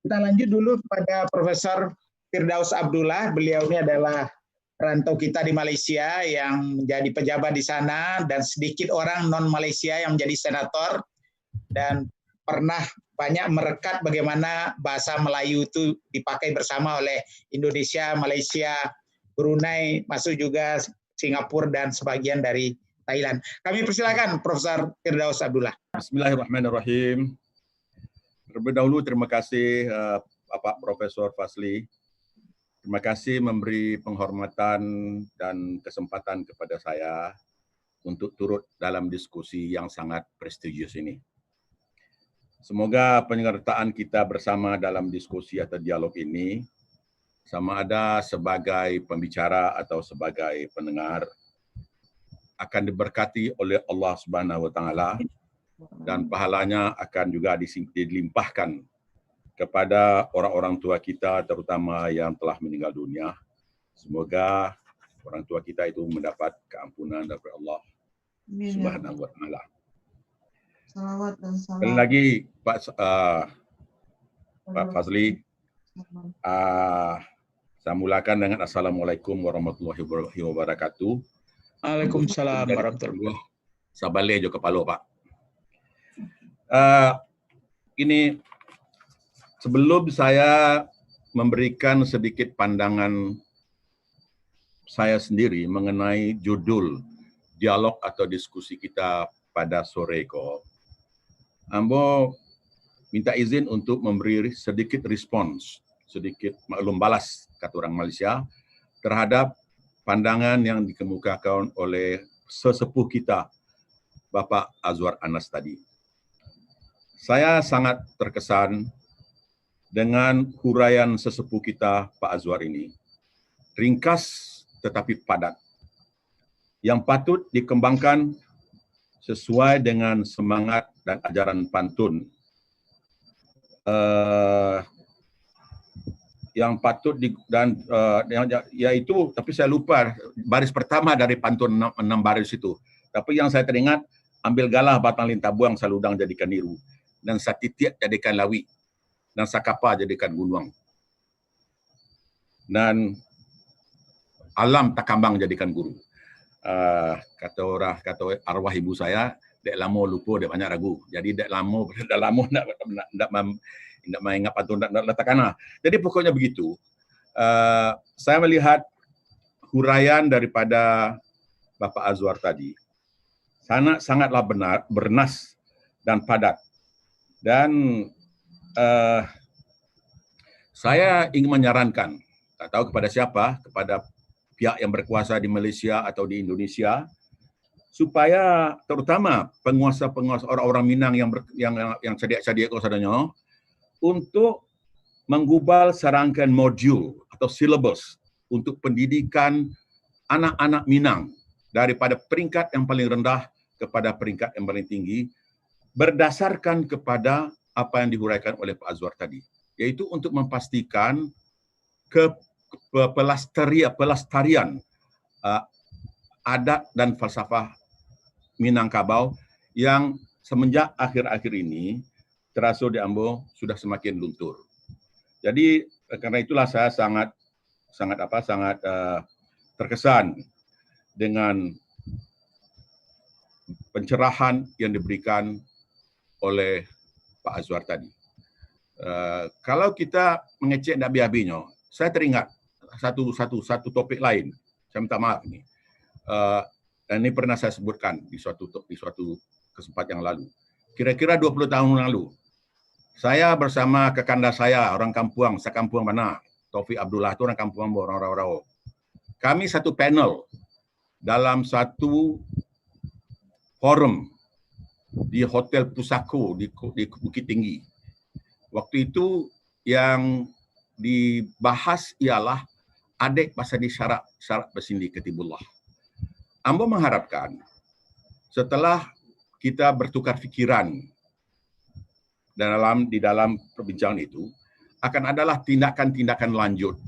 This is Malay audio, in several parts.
Kita lanjut dulu pada Profesor Firdaus Abdullah. Beliau ini adalah rantau kita di Malaysia yang menjadi pejabat di sana dan sedikit orang non-Malaysia yang menjadi senator dan pernah banyak merekat bagaimana bahasa Melayu itu dipakai bersama oleh Indonesia, Malaysia, Brunei, masuk juga Singapura dan sebagian dari Thailand. Kami persilakan Profesor Firdaus Abdullah. Bismillahirrahmanirrahim. Terlebih dahulu terima kasih Bapak Profesor Fazli. Terima kasih memberi penghormatan dan kesempatan kepada saya untuk turut dalam diskusi yang sangat prestigius ini. Semoga penyertaan kita bersama dalam diskusi atau dialog ini, sama ada sebagai pembicara atau sebagai pendengar, akan diberkati oleh Allah Subhanahu wa Ta'ala dan pahalanya akan juga dilimpahkan kepada orang-orang tua kita, terutama yang telah meninggal dunia. Semoga orang tua kita itu mendapat keampunan dari Allah Subhanahu wa Ta'ala. Salawat dan salam. Sekali lagi Pak Fazli, saya mulakan dengan Assalamualaikum warahmatullahi wabarakatuh. Waalaikumsalam warahmatullahi wabarakatuh. Saya balik je kepala Pak. Ini sebelum saya memberikan sedikit pandangan saya sendiri mengenai judul dialog atau diskusi kita pada sore ko, ambo minta izin untuk memberi sedikit respons, sedikit maklum balas kata orang Malaysia terhadap pandangan yang dikemukakan oleh sesepuh kita Bapak Azwar Anas tadi. Saya sangat terkesan dengan huraian sesepuh kita Pak Azwar ini, ringkas tetapi padat, yang patut dikembangkan sesuai dengan semangat dan ajaran pantun. Yang patut yaitu, tapi saya lupa baris pertama dari pantun 6 baris itu. Tapi yang saya teringat, ambil galah batang lintah buang, saludang jadikan niru, dan satitiak jadikan lawi, dan sakapa jadikan gunung, dan alam takambang jadikan guru. Kata arwah ibu saya, dek lama lupa, dek banyak ragu. Jadi dek lama nak mengingat pantun nak letakkan. Jadi pokoknya begitu. Saya melihat huraian daripada Bapak Azwar tadi sangatlah bernas dan padat. Dan saya ingin menyarankan, tak tahu kepada siapa, kepada pihak yang berkuasa di Malaysia atau di Indonesia, supaya terutama penguasa-penguasa orang-orang Minang yang sedia-sedia kawasannya, untuk menggubal serangkaian modul atau syllabus untuk pendidikan anak-anak Minang daripada peringkat yang paling rendah kepada peringkat yang paling tinggi, berdasarkan kepada apa yang dihuraikan oleh Pak Azwar tadi, yaitu untuk memastikan pelestarian adat dan falsafah Minangkabau yang semenjak akhir-akhir ini terasa di Ambo sudah semakin luntur. Jadi karena itulah saya sangat terkesan dengan pencerahan yang diberikan oleh Pak Azwar tadi. Kalau kita mengecek nak habis-habisnya, saya teringat satu topik lain. Saya minta maaf ini. Dan ini pernah saya sebutkan di suatu kesempatan yang lalu. Kira-kira 20 tahun lalu, saya bersama kekanda saya, orang kampung, sekampung mana, Taufik Abdullah itu orang kampung orang Rau-Rau. Kami satu panel dalam satu forum di Hotel Pusako di Bukit Tinggi. Waktu itu yang dibahas ialah adik pasal di syarat bersindi ketibullah. Ambo mengharapkan setelah kita bertukar fikiran di dalam perbincangan itu, akan adalah tindakan-tindakan lanjut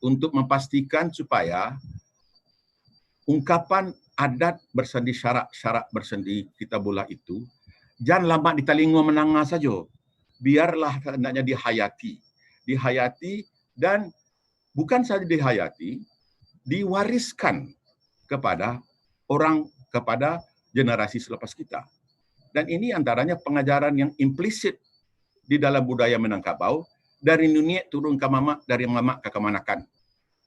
untuk memastikan supaya ungkapan adat bersendi syarat bersendi kitabullah itu jangan lama di telinga menangah saja. Biarlah hendaknya dihayati. dihayati, dan bukan saja dihayati, diwariskan kepada generasi selepas kita. Dan ini antaranya pengajaran yang implisit di dalam budaya Minangkabau, dari nenek turun ke mamak, dari mamak ke kemanakan.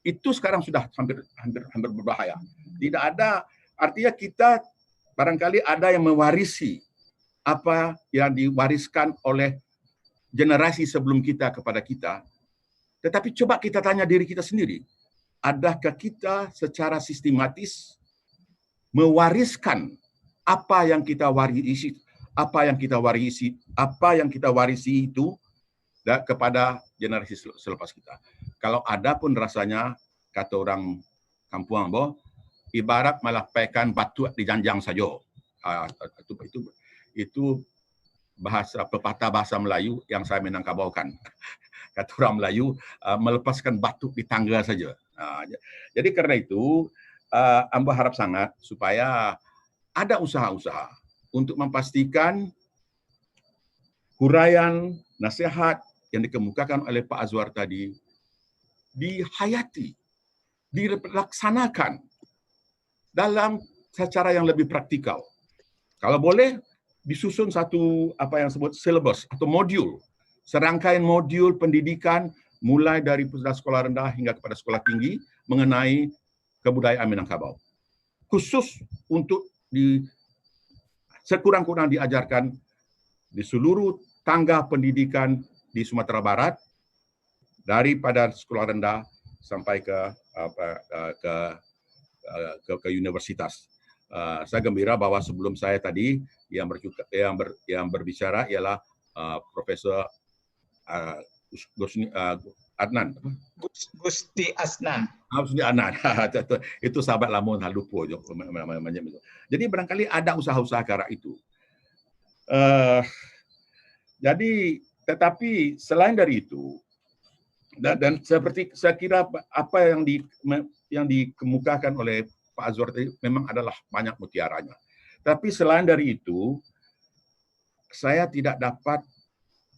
Itu sekarang sudah hampir berbahaya. Tidak ada, artinya kita barangkali ada yang mewarisi apa yang diwariskan oleh generasi sebelum kita kepada kita. Tetapi coba kita tanya diri kita sendiri, adakah kita secara sistematis mewariskan apa yang kita warisi itu kepada generasi selepas kita. Kalau ada pun rasanya, kata orang kampung Ambo, ibarat melapaikan batu di janjang saja. Itu bahasa pepatah bahasa Melayu yang saya Minangkabaukan. Kata orang Melayu, melepaskan batu di tangga saja. Jadi karena itu, Ambo harap sangat supaya ada usaha-usaha untuk memastikan huraian nasihat yang dikemukakan oleh Pak Azwar tadi dihayati, dilaksanakan dalam secara yang lebih praktikal. Kalau boleh disusun satu apa yang disebut syllabus atau modul, serangkaian modul pendidikan mulai dari sekolah rendah hingga kepada sekolah tinggi mengenai kebudayaan Minangkabau. Khusus untuk sekurang-kurang diajarkan di seluruh tangga pendidikan di Sumatera Barat, daripada sekolah rendah sampai ke universitas. Saya gembira bahwa sebelum saya tadi yang berbicara ialah Profesor Adnan. Gusti Asnan. Gusti Adnan. Itu sahabat lama, lupa. Jadi barangkali ada usaha-usaha ke arah itu. Jadi, tetapi selain dari itu, dan seperti saya kira apa yang dikemukakan oleh Pak Azwar tadi memang adalah banyak mutiaranya. Tapi selain dari itu, saya tidak dapat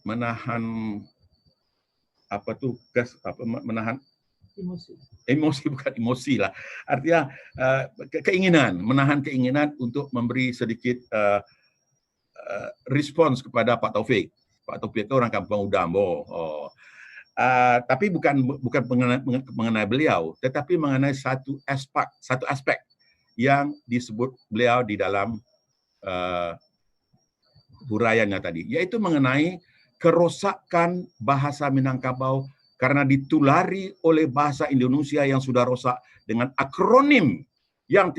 menahan menahan emosi, bukan emosi lah. Artinya menahan keinginan untuk memberi sedikit respons kepada Pak Taufik. Pak Taufik itu orang kampung Udam. Tapi bukan mengenai beliau, tetapi mengenai satu aspek yang disebut beliau di dalam huraiannya tadi, yaitu mengenai kerosakan bahasa Minangkabau karena ditulari oleh bahasa Indonesia yang sudah rosak dengan akronim yang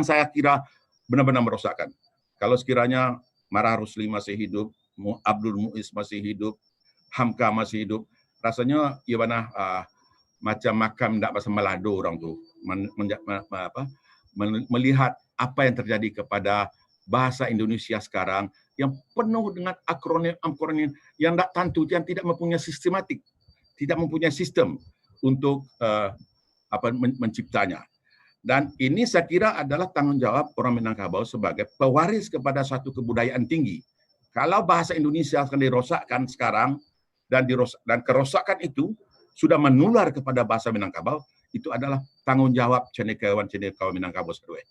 saya kira benar-benar merosakkan. Kalau sekiranya Marah Rusli masih hidup, Abdul Muiz masih hidup, Hamka masih hidup, rasanya macam makam tidak pasal melado orang tu melihat apa yang terjadi kepada bahasa Indonesia sekarang yang penuh dengan akronim yang tak tentu, yang tidak mempunyai sistematik, tidak mempunyai sistem untuk menciptanya. Dan ini saya kira adalah tanggung jawab orang Minangkabau sebagai pewaris kepada satu kebudayaan tinggi. Kalau bahasa Indonesia akan dirosakkan sekarang, dan kerosakan itu sudah menular kepada bahasa Minangkabau, itu adalah tanggung jawab cendekiawan Minangkabau sedua.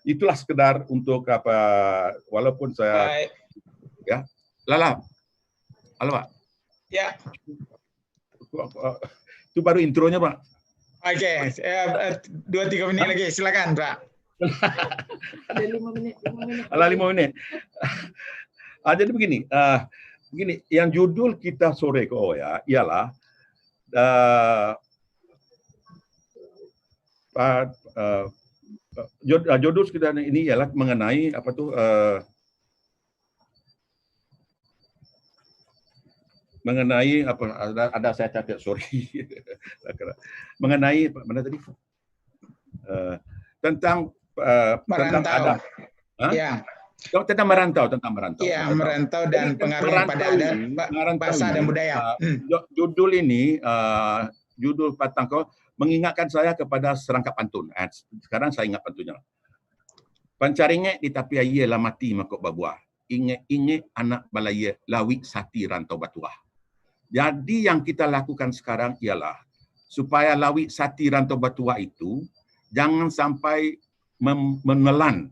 Itulah sekedar untuk walaupun saya ya halo Pak. Ya. Itu baru intronya Pak. Oke, 2-3 menit lagi, silakan Pak. Ada 5 menit. 5 menit. Jadi begini, yang judul kita sore ialah judul kita ini ialah mengenai mengenai ada saya catat mengenai mana tadi tentang merantau. Tentang merantau. Iya, merantau dan pengaruh pada adat, bahasa dan budaya. Judul ini, judul Patangko mengingatkan saya kepada serangkap pantun. Sekarang saya ingat pantunnya. Pancaringe di tapi aye lah mati makok babuah. Inge anak balaya lawi sati rantau batuah. Jadi yang kita lakukan sekarang ialah supaya Lawik Sati Rantau Batua itu jangan sampai menelan,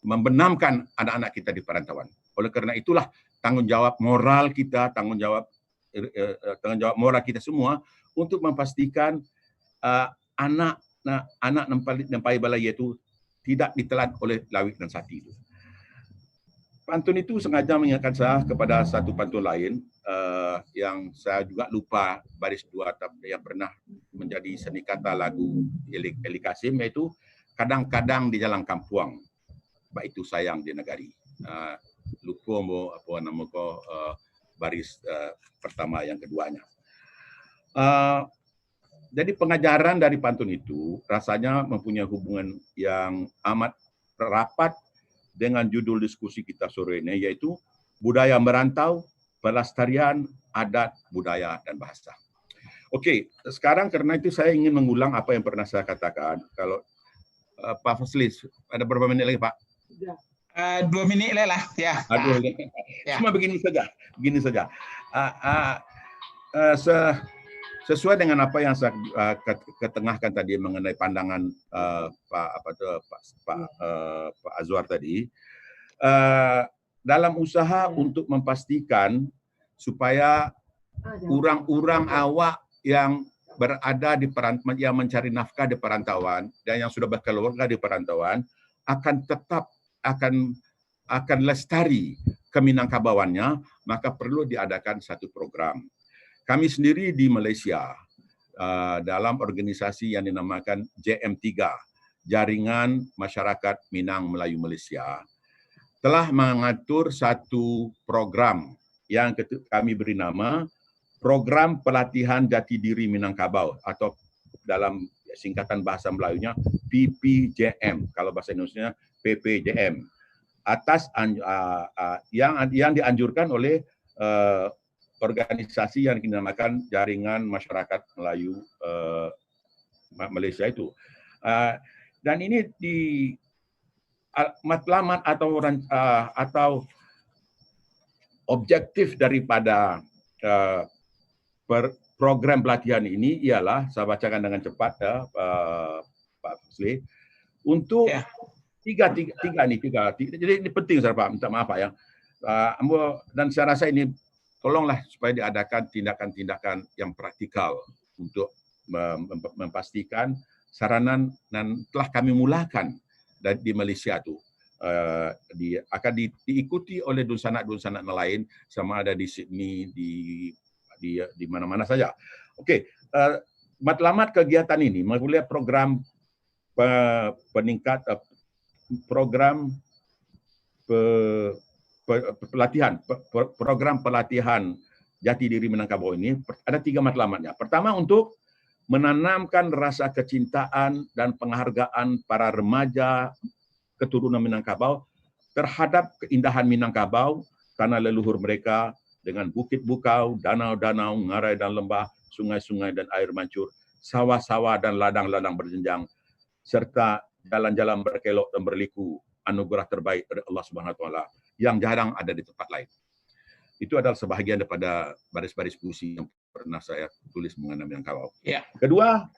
membenamkan anak-anak kita di perantauan. Oleh karena itulah tanggungjawab moral kita, tanggungjawab moral kita semua untuk memastikan anak Nempai Balai itu tidak ditelan oleh Lawik dan Sati itu. Pantun itu sengaja mengingatkan saya kepada satu pantun lain yang saya juga lupa baris dua yang pernah menjadi seni kata lagu Eli Kasim, yaitu kadang-kadang di jalan kampuang, baik itu sayang di negari. Lupa mo apa nama ko baris pertama yang keduanya. Jadi pengajaran dari pantun itu rasanya mempunyai hubungan yang amat rapat dengan judul diskusi kita sore ini, yaitu budaya merantau, pelestarian adat, budaya, dan bahasa. Oke, sekarang karena itu saya ingin mengulang apa yang pernah saya katakan. Kalau Pak Faslis, ada berapa menit lagi Pak? 2 menit lah ya. Cuma begini saja. Sesuai dengan apa yang saya ketengahkan tadi mengenai pandangan Pak Azwar tadi, dalam usaha untuk memastikan supaya orang-orang awak yang berada di perantauan, yang mencari nafkah di perantauan dan yang sudah berkeluarga di perantauan akan tetap akan lestari keminangkabawannya, maka perlu diadakan satu program. Kami sendiri di Malaysia dalam organisasi yang dinamakan JM3, Jaringan Masyarakat Minang Melayu Malaysia, telah mengatur satu program yang kami beri nama Program Pelatihan Jati Diri Minangkabau, atau dalam singkatan bahasa Melayunya PPJM, kalau bahasa Indonesianya PPJM, atas yang dianjurkan oleh organisasi yang dinamakan Jaringan Masyarakat Melayu Malaysia itu. Dan ini di matlamat atau objektif daripada program pelatihan ini ialah, saya bacakan dengan cepat ya, Pak Fusli, untuk tiga. Jadi ini penting, saya Pak, minta maaf Pak ya. Dan saya rasa ini tolonglah supaya diadakan tindakan-tindakan yang praktikal untuk memastikan saranan dan telah kami mulakan di Malaysia itu akan diikuti oleh dunsanak-dunsanak lain, sama ada di Sydney, di mana-mana saja. Oke, matlamat kegiatan ini melalui program pelatihan jati diri Minangkabau ini ada 3 matlamatnya. Pertama, untuk menanamkan rasa kecintaan dan penghargaan para remaja keturunan Minangkabau terhadap keindahan Minangkabau, tanah leluhur mereka dengan bukit bukau, danau-danau, ngarai dan lembah, sungai-sungai dan air mancur, sawah-sawah dan ladang-ladang berjenjang, serta jalan-jalan berkelok dan berliku, anugerah terbaik dari Allah Subhanahu wa taala yang jarang ada di tempat lain. Itu adalah sebahagian daripada baris-baris puisi yang pernah saya tulis mengenai Minangkabau. Ya. Kedua,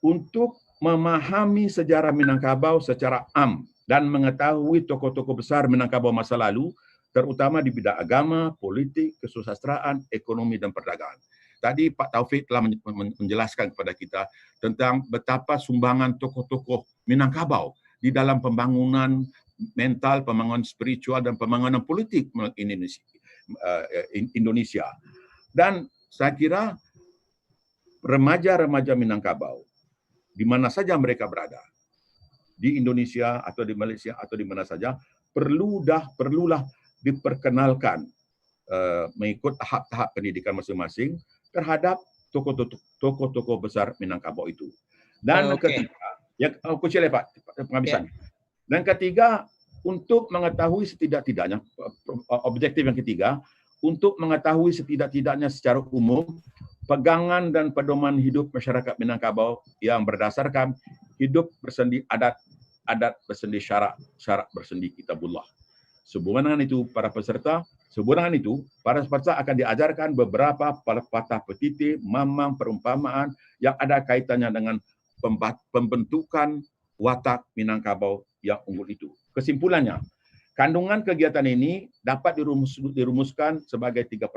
untuk memahami sejarah Minangkabau secara am dan mengetahui tokoh-tokoh besar Minangkabau masa lalu, terutama di bidang agama, politik, kesusastraan, ekonomi, dan perdagangan. Tadi Pak Taufik telah menjelaskan kepada kita tentang betapa sumbangan tokoh-tokoh Minangkabau di dalam pembangunan mental, pembangunan spiritual, dan pembangunan politik Indonesia. Dan saya kira remaja-remaja Minangkabau, di mana saja mereka berada, di Indonesia atau di Malaysia atau di mana saja, perlulah diperkenalkan mengikut tahap-tahap pendidikan masing-masing terhadap tokoh-tokoh besar Minangkabau itu. Dan ketiga, Pak penghabisan. Dan ketiga, untuk mengetahui setidak-tidaknya, objektif yang ketiga, untuk mengetahui setidak-tidaknya secara umum pegangan dan pedoman hidup masyarakat Minangkabau yang berdasarkan hidup bersendi adat bersendi syarak bersendi kitabullah. Sehubungan dengan itu, para peserta Sebuah dengan itu, para peserta akan diajarkan beberapa patah petiti, mamang, perumpamaan yang ada kaitannya dengan pembentukan watak Minangkabau yang unggul itu. Kesimpulannya, kandungan kegiatan ini dapat dirumuskan sebagai 3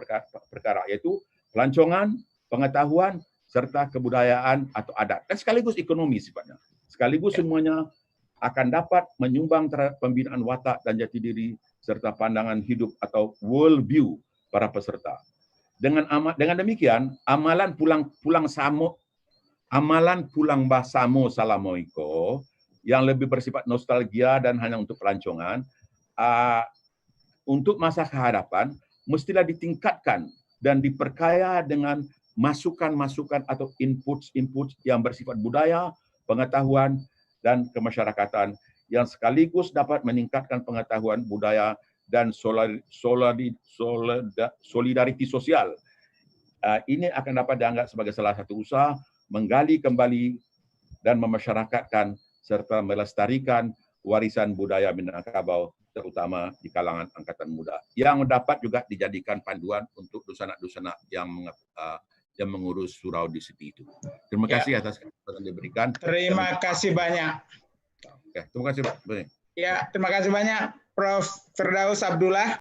perkara, yaitu pelancongan, pengetahuan, serta kebudayaan atau adat. Dan sekaligus ekonomi sifatnya. Sekaligus semuanya akan dapat menyumbang terhadap pembinaan watak dan jati diri serta pandangan hidup atau world view para peserta. Dengan demikian, amalan pulang Basamo Salamoiko yang lebih bersifat nostalgia dan hanya untuk pelancongan, untuk masa kehadapan mestilah ditingkatkan dan diperkaya dengan masukan-masukan atau input yang bersifat budaya, pengetahuan, dan kemasyarakatan yang sekaligus dapat meningkatkan pengetahuan budaya dan solidariti sosial. Ini akan dapat dianggap sebagai salah satu usaha menggali kembali dan memasyarakatkan serta melestarikan warisan budaya Minangkabau, terutama di kalangan angkatan muda, yang dapat juga dijadikan panduan untuk dusanak-dusanak yang mengurus surau di sini itu. Terima kasih atas kesempatan yang diberikan. Terima kasih banyak. Terima kasih, Pak. Ya, terima kasih banyak Prof. Firdaus Abdullah.